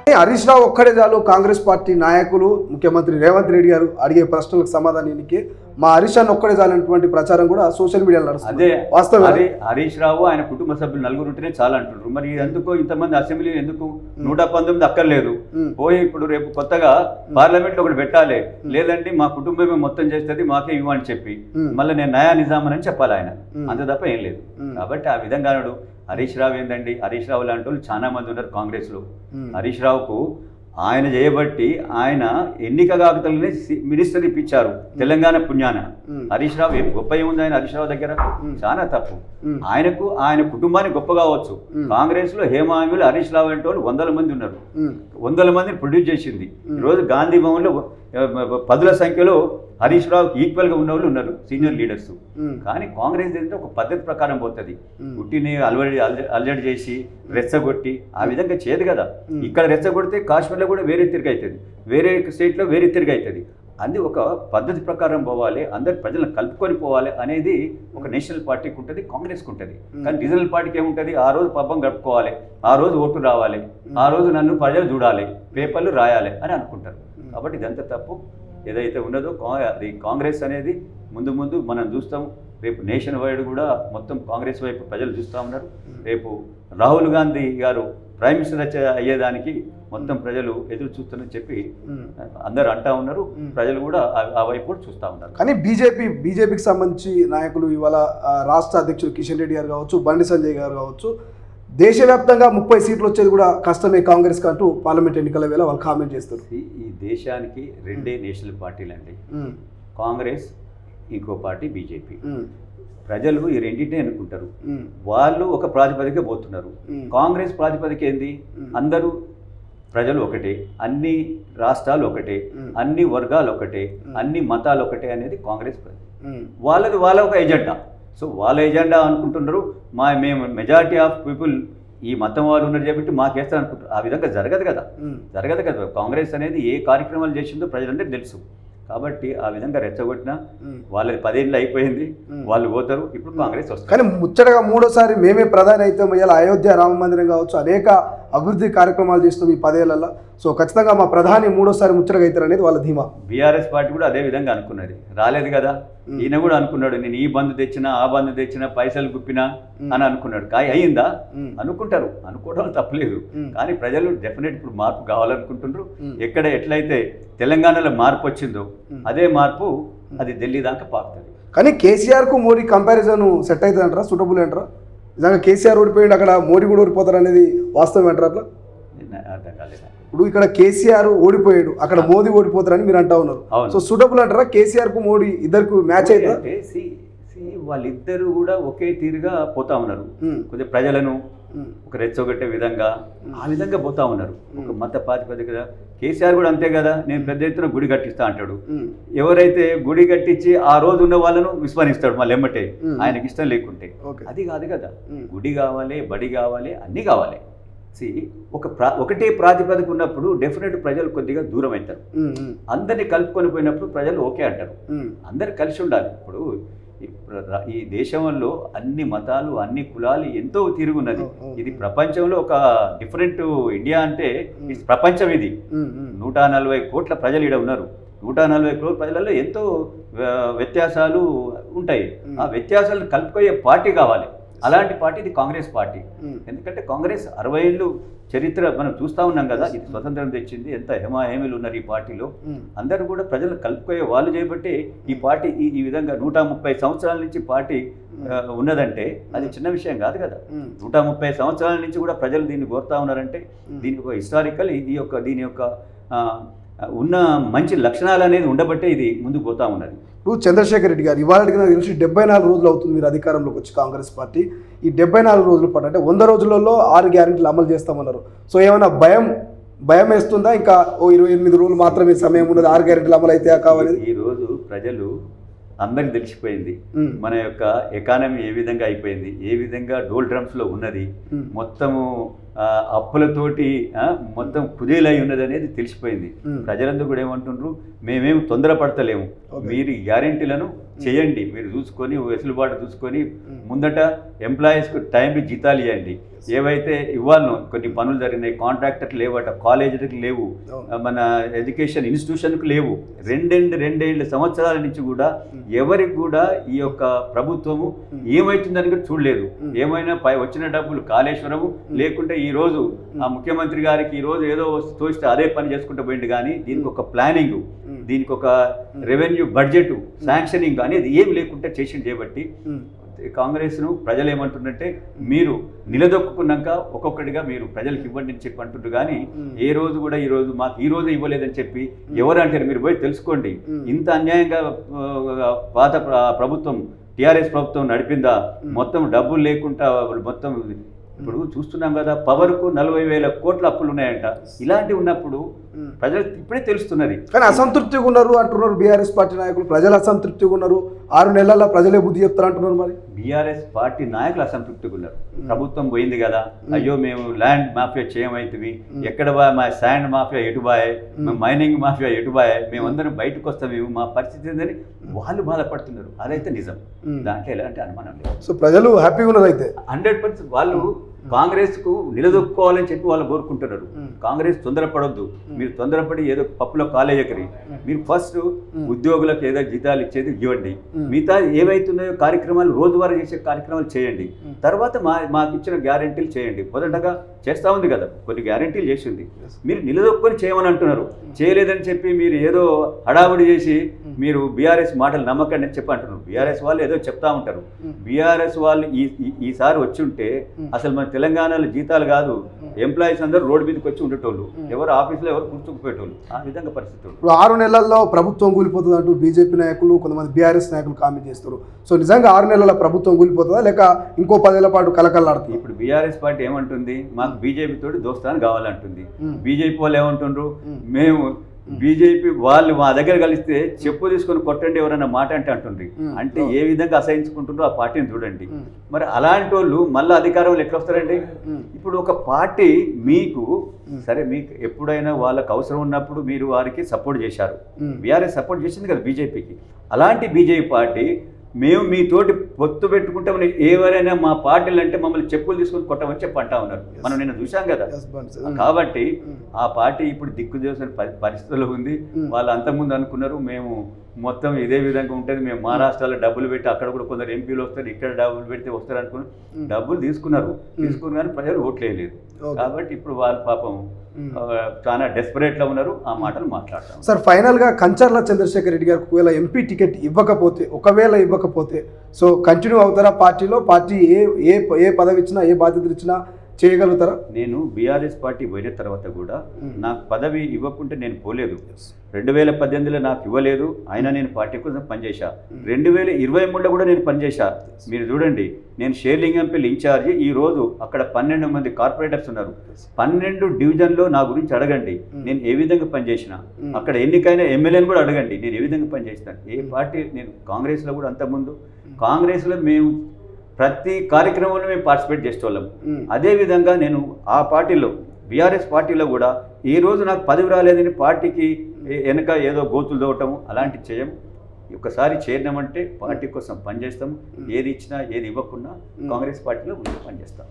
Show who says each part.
Speaker 1: హరీష్ రావు ఒక్కడే చాలు కాంగ్రెస్ పార్టీ నాయకులు ముఖ్యమంత్రి రేవంత్ రెడ్డి గారు అడిగే ప్రశ్నలకు సమాధానానికి మా హరీష్ అన్న ఒక్కడే చాలన్నటువంటి ప్రచారం కూడా సోషల్ మీడియాలో నడుస్తుంది.
Speaker 2: అదే
Speaker 1: వాస్తవం.
Speaker 2: హరీష్ రావు ఆయన కుటుంబ సభ్యులు నలుగురు ఉంటేనే చాలా అంటున్నారు. మరి ఎందుకు ఇంతమంది అసెంబ్లీ ఎందుకు 119 అక్కర్లేదు, పోయి ఇప్పుడు రేపు కొత్తగా పార్లమెంట్ లో ఒకటి పెట్టాలి, లేదంటే మా కుటుంబమే మొత్తం చేస్తుంది మాకే ఇవ్వని చెప్పి మళ్ళీ నేను నయా నిజామని చెప్పాలి ఆయన, అంత తప్ప ఏం లేదు. కాబట్టి ఆ విధంగా హరీష్ రావు ఏందండి, హరీష్ రావు లాంటి వాళ్ళు చాలా మంది ఉన్నారు కాంగ్రెస్ లో. హరీష్ రావుకు ఆయన చేయబట్టి ఆయన ఎన్నిక కాకతలనే మినిస్టర్ ఇప్పించారు తెలంగాణ పుణ్యాన. హరీష్ రావు ఏం గొప్ప ఏముంది ఆయన హరీష్ రావు దగ్గర? చాలా తప్పు. ఆయనకు ఆయన కుటుంబానికి గొప్ప కావచ్చు. కాంగ్రెస్ లో హేమామిలు హరీష్ రావు అంటే వాళ్ళు 100 మంది ఉన్నారు, 100 మందిని ప్రొడ్యూస్ చేసింది. ఈరోజు గాంధీ భవన్లో 10ల సంఖ్యలో హరీష్ రావుకి ఈక్వల్గా ఉన్న వాళ్ళు ఉన్నారు సీనియర్ లీడర్స్. కానీ కాంగ్రెస్ ఏంటంటే ఒక పద్ధతి ప్రకారం పోతుంది. ఉట్టిని అల్లడి చేసి రెచ్చగొట్టి ఆ విధంగా చేయదు కదా. ఇక్కడ రెచ్చగొడితే కాశ్మీర్లో కూడా వేరే తిరిగి అవుతుంది, వేరే స్టేట్లో వేరే తిరిగి అవుతుంది. అది ఒక పద్ధతి ప్రకారం పోవాలి, అందరి ప్రజలను కలుపుకొని పోవాలి అనేది ఒక నేషనల్ పార్టీకి ఉంటుంది, కాంగ్రెస్కి ఉంటుంది. కానీ రీజనల్ పార్టీకి ఏముంటుంది, ఆ రోజు పబ్బం గడుపుకోవాలి, ఆ రోజు ఓటు రావాలి, ఆ రోజు నన్ను ప్రజలు చూడాలి, పేపర్లు రాయాలి అని అనుకుంటారు. కాబట్టి ఇదంతా తప్పు. ఏదైతే ఉన్నదో అది కాంగ్రెస్ అనేది ముందు ముందు మనం చూస్తాం. రేపు నేషన్ వైడ్ కూడా మొత్తం కాంగ్రెస్ వైపు ప్రజలు చూస్తూ ఉన్నారు. రేపు రాహుల్ గాంధీ గారు ప్రైమ్ మినిస్టర్ అయ్యేదానికి మొత్తం ప్రజలు ఎదురు చూస్తారని చెప్పి అందరూ అంటా ఉన్నారు. ప్రజలు కూడా ఆ వైపు కూడా చూస్తూ ఉన్నారు.
Speaker 1: కానీ బీజేపీకి సంబంధించి నాయకులు ఇవాళ రాష్ట్ర అధ్యక్షులు కిషన్ రెడ్డి గారు కావచ్చు, బండి సంజయ్ గారు కావచ్చు, దేశవ్యాప్తంగా 30 సీట్లు వచ్చేది కూడా కష్టమే కాంగ్రెస్ కంటూ పార్లమెంట్ ఎన్నికల వేళ వాళ్ళు కామెంట్ చేస్తారు.
Speaker 2: ఈ దేశానికి రెండే నేషనల్ పార్టీలు అండి, కాంగ్రెస్, ఇంకో పార్టీ బీజేపీ. ప్రజలు ఈ రెండింటినే అనుకుంటారు. వాళ్ళు ఒక ప్రాతిపదిక పోతున్నారు. కాంగ్రెస్ ప్రాతిపదిక ఏంది, అందరూ ప్రజలు ఒకటే, అన్ని రాష్ట్రాలు ఒకటే, అన్ని వర్గాలు ఒకటే, అన్ని మతాలు ఒకటే అనేది కాంగ్రెస్. వాళ్ళది వాళ్ళ ఒక ఎజెండా. సో వాళ్ళ ఎజెండా అనుకుంటున్నారు. మేము మెజారిటీ ఆఫ్ పీపుల్ ఈ మతం వాళ్ళు ఉన్నారు కాబట్టి మాకేస్తారు అనుకుంటారు. ఆ విధంగా జరగదు కదా. కాంగ్రెస్ అనేది ఏ కార్యక్రమాలు చేసిందో ప్రజలందరికీ తెలుసు. కాబట్టి ఆ విధంగా రెచ్చగొట్టినా వాళ్ళది 10 ఏళ్ళు అయిపోయింది, వాళ్ళు పోతారు. ఇప్పుడు కాంగ్రెస్ వస్తుంది.
Speaker 1: కానీ ముచ్చటగా 3వసారి మేమే ప్రధాని అయితే ఇలా అయోధ్య రామ మందిరం కావచ్చు, అనేక అభివృద్ధి కార్యక్రమాలు చేస్తాం ఈ 10 ఏళ్లలో. సో ఖచ్చితంగా మా ప్రధాని 3వసారి ముచ్చటగా అవుతారు అనేది వాళ్ళ ధీమా.
Speaker 2: బీఆర్ఎస్ పార్టీ కూడా అదే విధంగా అనుకున్నది, రాలేదు కదా. ఈయన కూడా అనుకున్నాడు, నేను ఈ బంధు తెచ్చినా, ఆ బంధు తెచ్చినా, పైసలు గుప్పినా అని అనుకున్నాడు. కానీ అయ్యిందా? అనుకుంటారు, అనుకోవడం తప్పలేదు. కానీ ప్రజలు డెఫినెట్ ఇప్పుడు మార్పు కావాలనుకుంటున్నారు. ఎక్కడ ఎట్లయితే తెలంగాణలో మార్పు వచ్చిందో అదే మార్పు అది ఢిల్లీ దాకా పాకుతుంది.
Speaker 1: కానీ కేసీఆర్కు మోడీ కంపారిజన్ సెట్ అవుతుంది అంటారా, సూటబుల్ అంటారా? నిజంగా కేసీఆర్ ఓడిపోయాడు, అక్కడ మోడీ కూడా ఓడిపోతారు అనేది వాస్తవం అంటారా? అట్లా
Speaker 2: అర్థం కాలేదు.
Speaker 1: ఇప్పుడు ఇక్కడ కేసీఆర్ ఓడిపోయాడు, అక్కడ మోదీ ఓడిపోతారని మీరు అంటా ఉన్నారు. సో సూటబుల్ అంటారా కేసీఆర్కు మోడీ ఇద్దరికి మ్యాచ్ అయితే?
Speaker 2: వాళ్ళిద్దరు కూడా ఒకే తీరుగా పోతా ఉన్నారు. కొద్దిగా ప్రజలను ఒక రెచ్చగొట్టే విధంగా ఆ విధంగా పోతా ఉన్నారు. ఒక మత ప్రాతిపదిక. కేసీఆర్ కూడా అంతే కదా, నేను పెద్ద ఎత్తున గుడి కట్టిస్తా అంటాడు. ఎవరైతే గుడి కట్టించి ఆ రోజు ఉన్న వాళ్ళను విస్మరిస్తాడు మళ్ళీ ఎమ్మటే, ఆయనకి ఇష్టం లేకుంటే. అది కాదు కదా, గుడి కావాలి, బడి కావాలి, అన్నీ కావాలి. ఒకటే ప్రాతిపదిక ఉన్నప్పుడు డెఫినెట్ ప్రజలు కొద్దిగా దూరం అవుతారు. అందరినీ కలుపుకొని పోయినప్పుడు ప్రజలు ఓకే అంటారు. అందరు కలిసి ఉండాలి. ఇప్పుడు ఈ దేశంలో అన్ని మతాలు, అన్ని కులాలు ఎంతో తిరుగున్నది. ఇది ప్రపంచంలో ఒక డిఫరెంట్ ఇండియా అంటే ప్రపంచం. ఇది 140 కోట్ల ప్రజలు ఇక్కడ ఉన్నారు. 140 కోట్ల ప్రజలలో ఎంతో వ్యత్యాసాలు ఉంటాయి. ఆ వ్యత్యాసాలను కలుపుకోయే పార్టీ కావాలి. అలాంటి పార్టీ ఇది కాంగ్రెస్ పార్టీ. ఎందుకంటే కాంగ్రెస్ 60 ఏళ్ళు చరిత్ర మనం చూస్తూ ఉన్నాం కదా. ఇది స్వతంత్రం తెచ్చింది, ఎంత హేమాహేమీలు ఉన్నారు ఈ పార్టీలో. అందరూ కూడా ప్రజలను కలుపుకోయే వాళ్ళు చేయబట్టి ఈ పార్టీ ఈ విధంగా 130 సంవత్సరాల నుంచి పార్టీ ఉన్నదంటే అది చిన్న విషయం కాదు కదా. 130 సంవత్సరాల నుంచి కూడా ప్రజలు దీన్ని కోరుతా ఉన్నారంటే దీనికి ఒక హిస్టారికల్, దీని యొక్క ఉన్న మంచి లక్షణాలు అనేది ఉండబట్టే ఇది ముందుకు పోతా ఉన్నది.
Speaker 1: ఇప్పుడు చంద్రశేఖర్ రెడ్డి గారు ఇవాళకి నాకు తెలిసి 74 రోజులు అవుతుంది మీరు అధికారంలోకి వచ్చి కాంగ్రెస్ పార్టీ. ఈ 74 రోజుల పాటు అంటే 100 రోజులలో 6 గ్యారెంటీలు అమలు చేస్తామన్నారు. సో ఏమైనా భయం వేస్తుందా? ఇంకా 28 రోజులు మాత్రమే సమయం ఉన్నది 6 గ్యారెంటీలు అమలు అయితే కావాలి.
Speaker 2: ఈరోజు ప్రజలు అందరికి తెలిసిపోయింది మన యొక్క ఎకానమీ ఏ విధంగా అయిపోయింది, ఏ విధంగా డోల్ డ్రమ్స్లో ఉన్నది. మొత్తము అప్పులతోటి మొత్తం కుదేలై ఉన్నది అనేది తెలిసిపోయింది. ప్రజలందరూ కూడా ఏమంటుండ్రు, మేమేం తొందరపడతలేము, మీరు గ్యారెంటీలను చేయండి, మీరు చూసుకొని వెసులుబాటు చూసుకొని ముందట ఎంప్లాయీస్కు టైంకి జీతాలు ఇవ్వండి, ఏవైతే ఇవ్వాలనో కొన్ని పనులు జరిగినాయి, కాంట్రాక్టర్లు లేవట, కాలేజీలకు లేవు, మన ఎడ్యుకేషన్ ఇన్స్టిట్యూషన్కు లేవు, రెండేళ్ల సంవత్సరాల నుంచి కూడా ఎవరికి కూడా ఈ యొక్క ప్రభుత్వము ఏమవుతుందని కూడా చూడలేదు. ఏమైనా వచ్చిన డబ్బులు కాళేశ్వరము, లేకుంటే ఈరోజు ఆ ముఖ్యమంత్రి గారికి ఈరోజు ఏదో తోస్తే అదే పని చేసుకుంటూ పోయింది. కానీ దీనికి ఒక ప్లానింగ్, దీనికి ఒక రెవెన్యూ బడ్జెట్ శాంక్షనింగ్ అనేది ఏమి లేకుంటే చేసింది. చేయబట్టి కాంగ్రెస్ను ప్రజలు ఏమంటుందంటే, మీరు నిలదొక్కున్నాక ఒక్కొక్కటిగా మీరు ప్రజలకు ఇవ్వండి అని చెప్పి అంటుండ్రు. కానీ ఏ రోజు కూడా ఈరోజు మాకు ఈ రోజు ఇవ్వలేదని చెప్పి ఎవరు అంటారు? మీరు పోయి తెలుసుకోండి. ఇంత అన్యాయంగా పాత ప్రభుత్వం టీఆర్ఎస్ ప్రభుత్వం నడిపిందా? మొత్తం డబ్బులు లేకుండా మొత్తం ఇప్పుడు చూస్తున్నాం కదా, పవర్కు 40,000 కోట్ల అప్పులు ఉన్నాయంట. ఇలాంటివి ఉన్నప్పుడు ప్రజలకు ఇప్పుడే తెలుస్తున్నది.
Speaker 1: కానీ అసంతృప్తిగా ఉన్నారు అంటున్నారు బీఆర్ఎస్ పార్టీ నాయకులు. ప్రజలు అసంతృప్తిగా ఉన్నారు, 6 నెలల్లో ప్రజలే బుద్ధి చెప్తారు అంటున్నారు. మరి
Speaker 2: బీఆర్ఎస్ పార్టీ నాయకులు అసంతృప్తిగా ఉన్నారు. ప్రభుత్వం పోయింది కదా, అయ్యో మేము ల్యాండ్ మాఫియా చేయమైతుంది, ఎక్కడ మా శాండ్ మాఫియా ఎటుబాయే, మైనింగ్ మాఫియా ఎటుబాయే, మేమందరం బయటకు వస్తామేమో, మా పరిస్థితి ఏందని వాళ్ళు బాధపడుతున్నారు. అదైతే నిజం, దాంట్లో ఎలాంటి అనుమానం లేదు.
Speaker 1: సో ప్రజలు హ్యాపీగా ఉన్నారు. అయితే
Speaker 2: 100% వాళ్ళు కాంగ్రెస్కు నిలదొక్కుకోవాలని చెప్పి వాళ్ళు కోరుకుంటున్నారు. కాంగ్రెస్ తొందరపడొద్దు, మీరు తొందరపడి ఏదో పప్పులో కాలేయకరి, మీరు ఫస్ట్ ఉద్యోగులకు ఏదో జీతాలు ఇచ్చేది ఇవ్వండి, మిగతా ఏవైతున్నాయో కార్యక్రమాలు రోజువారీ చేసే కార్యక్రమాలు చేయండి, తర్వాత మాకు ఇచ్చిన గ్యారెంటీలు చేయండి. మొదటగా చేస్తూ ఉంది కదా, కొన్ని గ్యారెంటీలు చేసింది, మీరు నిలదొక్కుని చేయమని అంటున్నారు. చేయలేదని చెప్పి మీరు ఏదో హడావుడి చేసి మీరు బీఆర్ఎస్ మాటలు నమ్మకండి అని చెప్పి అంటున్నారు. బీఆర్ఎస్ వాళ్ళు ఏదో చెప్తా ఉంటారు. బీఆర్ఎస్ వాళ్ళు ఈసారి వచ్చి ఉంటే అసలు మన తెలంగాణలో జీతాలు కాదు, ఎంప్లాయీస్ అందరూ రోడ్డు మీదకి వచ్చి ఉండేటోళ్ళు, ఎవరు ఆఫీసులో ఎవరు కూర్చుకుపోయేటోళ్ళు, ఆ విధంగా పరిస్థితులు.
Speaker 1: ఇప్పుడు 6 నెలల్లో ప్రభుత్వం కూలిపోతుంది అంటూ బీజేపీ నాయకులు, కొంతమంది బీఆర్ఎస్ నాయకులు కామెంట్ చేస్తారు. సో నిజంగా 6 నెలల ప్రభుత్వం కూలిపోతుందా, లేక ఇంకో 10 ఏళ్ల పాటు కలకల్లాడుతుంది?
Speaker 2: ఇప్పుడు బీఆర్ఎస్ పార్టీ ఏమంటుంది, మాకు బీజేపీ తోటి దోస్తాను కావాలంటుంది. బీజేపీ వాళ్ళు ఏమంటుండ్రు, మేము బీజేపీ వాళ్ళు మా దగ్గర కలిస్తే చెప్పు తీసుకొని కొట్టండి ఎవరైనా మాట అంటే అంటుండ్రి. అంటే ఏ విధంగా అసహించుకుంటుండ్రో ఆ పార్టీని చూడండి. మరి అలాంటి వాళ్ళు మళ్ళీ అధికారంలో ఎట్లా వస్తారండి? ఇప్పుడు ఒక పార్టీ మీకు సరే, మీకు ఎప్పుడైనా వాళ్ళకి అవసరం ఉన్నప్పుడు మీరు వారికి సపోర్ట్ చేశారు, బీఆర్ఎస్ సపోర్ట్ చేసింది కదా బీజేపీకి. అలాంటి బీజేపీ పార్టీ మేము మీతోటి పొత్తు పెట్టుకుంటామని ఎవరైనా మా పార్టీలు అంటే మమ్మల్ని చెప్పులు తీసుకొని కొట్టమని చెప్పి అంటా ఉన్నారు. మనం నిన్న చూసాం కదా. కాబట్టి ఆ పార్టీ ఇప్పుడు దిక్కు చేసిన పరిస్థితుల్లో ఉంది. వాళ్ళు అంతకుముందు అనుకున్నారు మేము మొత్తం ఇదే విధంగా ఉంటుంది, మేము మహారాష్ట్రలో డబ్బులు పెట్టి అక్కడ కూడా కొందరు ఎంపీలు వస్తారు, ఇక్కడ డబ్బులు పెడితే వస్తారు అనుకున్నారు. డబ్బులు తీసుకున్నారు కానీ ప్రజలు ఓట్లేదు. కాబట్టి ఇప్పుడు వాళ్ళు పాపం చాలా డెస్పరేట్లో ఉన్నారు, ఆ మాటలు మాట్లాడతాం.
Speaker 1: సార్, ఫైనల్గా కంచర్ల చంద్రశేఖర్ రెడ్డి గారికి ఒకవేళ ఎంపీ టికెట్ ఇవ్వకపోతే సో కంటిన్యూ అవుతారా పార్టీలో? పార్టీ ఏ పదవి ఇచ్చినా, ఏ బాధ్యతలు ఇచ్చినా చేయగలుగుతారా?
Speaker 2: నేను బీఆర్ఎస్ పార్టీ పోయిన తర్వాత కూడా నాకు పదవి ఇవ్వకుంటే నేను పోలేదు. 2018లో నాకు ఇవ్వలేదు, అయినా నేను పార్టీ కోసం పనిచేశా. 2023లో కూడా నేను పనిచేశా. మీరు చూడండి, నేను షేర్లింగంపల్లి ఇన్ఛార్జి. ఈరోజు అక్కడ 12 మంది కార్పొరేటర్స్ ఉన్నారు. 12 డివిజన్లో నా గురించి అడగండి, నేను ఏ విధంగా పనిచేసిన. అక్కడ ఎన్నికైన ఎమ్మెల్యేని కూడా అడగండి, నేను ఏ విధంగా పనిచేస్తాను. ఏ పార్టీ, నేను కాంగ్రెస్లో కూడా అంతకుముందు కాంగ్రెస్లో మేము ప్రతి కార్యక్రమంలో మేము పార్టిసిపేట్ చేసేవాళ్ళం. అదేవిధంగా నేను ఆ పార్టీలో బీఆర్ఎస్ పార్టీలో కూడా ఈ రోజు నాకు పదవి రాలేదని పార్టీకి వెనక ఏదో గోతులు దోవటము అలాంటివి చేయం. ఒకసారి చేరినామంటే పార్టీ కోసం పనిచేస్తాం. ఏది ఇచ్చినా ఏది ఇవ్వకున్నా కాంగ్రెస్ పార్టీలో పనిచేస్తాం.